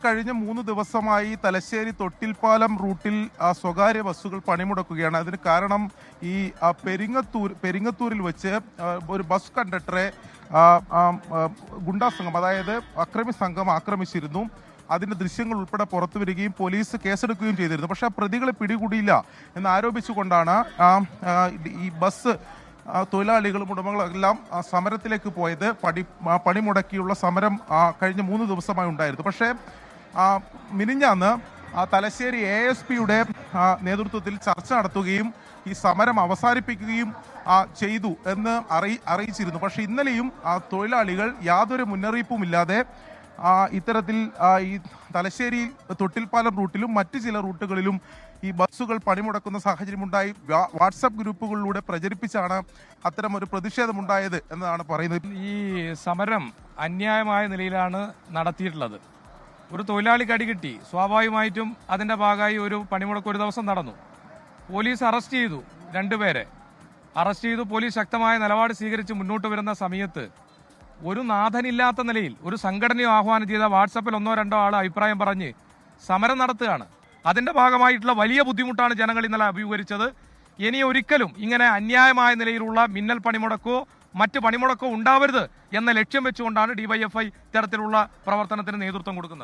കഴിഞ്ഞ 3 ദിവസമായി തലശ്ശേരി തൊട്ടിൽപ്പാലം റൂട്ടിൽ സ്വകാര്യ ബസ്സുകൾ പണിമുടക്കുകയാണ്. അതിന് കാരണം ഈ പെരിങ്ങത്തൂരിൽ വെച്ച് ഒരു ബസ് കണ്ടക്ടറെ ഗുണ്ടാ സംഘം, അതായത് അക്രമി സംഘം ആക്രമിച്ചിരുന്നു. അതിന്റെ ദൃശ്യങ്ങൾ ഉൾപ്പെടെ പുറത്തു വരികയും പോലീസ് കേസെടുക്കുകയും ചെയ്തിരുന്നു. പക്ഷേ പ്രതികളെ പിടികൂടിയില്ല എന്ന് ആരോപിച്ചുകൊണ്ടാണ് ഈ ബസ് തൊഴിലാളികളും ഉടമകളെല്ലാം സമരത്തിലേക്ക് പോയത്. പണിമുടക്കിയുള്ള സമരം കഴിഞ്ഞ 3 ദിവസമായി ഉണ്ടായിരുന്നു. പക്ഷേ മിനിഞ്ഞാന്ന് തലശ്ശേരി ASPയുടെ നേതൃത്വത്തിൽ ചർച്ച നടത്തുകയും ഈ സമരം അവസാനിപ്പിക്കുകയും ചെയ്തു എന്ന് അറിയിച്ചിരുന്നു. പക്ഷേ ഇന്നലെയും തൊഴിലാളികൾ യാതൊരു മുന്നറിയിപ്പുമില്ലാതെ ഇത്തരത്തിൽ ഈ തലശ്ശേരി തൊട്ടിൽപ്പാലം റൂട്ടിലും മറ്റ് ചില റൂട്ടുകളിലും ഈ ബസ്സുകൾ പണിമുടക്കുന്ന സാഹചര്യമുണ്ടായി. വാട്സപ്പ് ഗ്രൂപ്പുകളിലൂടെ പ്രചരിപ്പിച്ചാണ് അത്തരം ഒരു പ്രതിഷേധമുണ്ടായത് എന്നതാണ് പറയുന്നത്. ഈ സമരം അന്യായമായ നിലയിലാണ് നടത്തിയിട്ടുള്ളത്. ഒരു തൊഴിലാളിക്ക് അടികിട്ടി, സ്വാഭാവികമായിട്ടും അതിന്റെ ഭാഗമായി ഒരു പണിമുടക്ക് ഒരു ദിവസം നടന്നു. പോലീസ് അറസ്റ്റ് ചെയ്തു, 2 പേരെ അറസ്റ്റ് ചെയ്തു. പോലീസ് ശക്തമായ നിലപാട് സ്വീകരിച്ച് മുന്നോട്ട് വരുന്ന സമയത്ത് ഒരു നാഥനില്ലാത്ത നിലയിൽ ഒരു സംഘടനയോ ആഹ്വാനം ചെയ്ത വാട്സപ്പിൽ 1-2 ആൾ അഭിപ്രായം പറഞ്ഞ് സമരം നടത്തുകയാണ്. അതിന്റെ ഭാഗമായിട്ടുള്ള വലിയ ബുദ്ധിമുട്ടാണ് ജനങ്ങൾ ഇന്നലെ അഭിമുഖീകരിച്ചത്. ഇനി ഒരിക്കലും ഇങ്ങനെ അന്യായമായ നിലയിലുള്ള മിന്നൽ പണിമുടക്കോ മറ്റ് പണിമുടക്കോ ഉണ്ടാവരുത് എന്ന ലക്ഷ്യം വെച്ചുകൊണ്ടാണ് DYFI ഇത്തരത്തിലുള്ള പ്രവർത്തനത്തിന് നേതൃത്വം കൊടുക്കുന്നത്.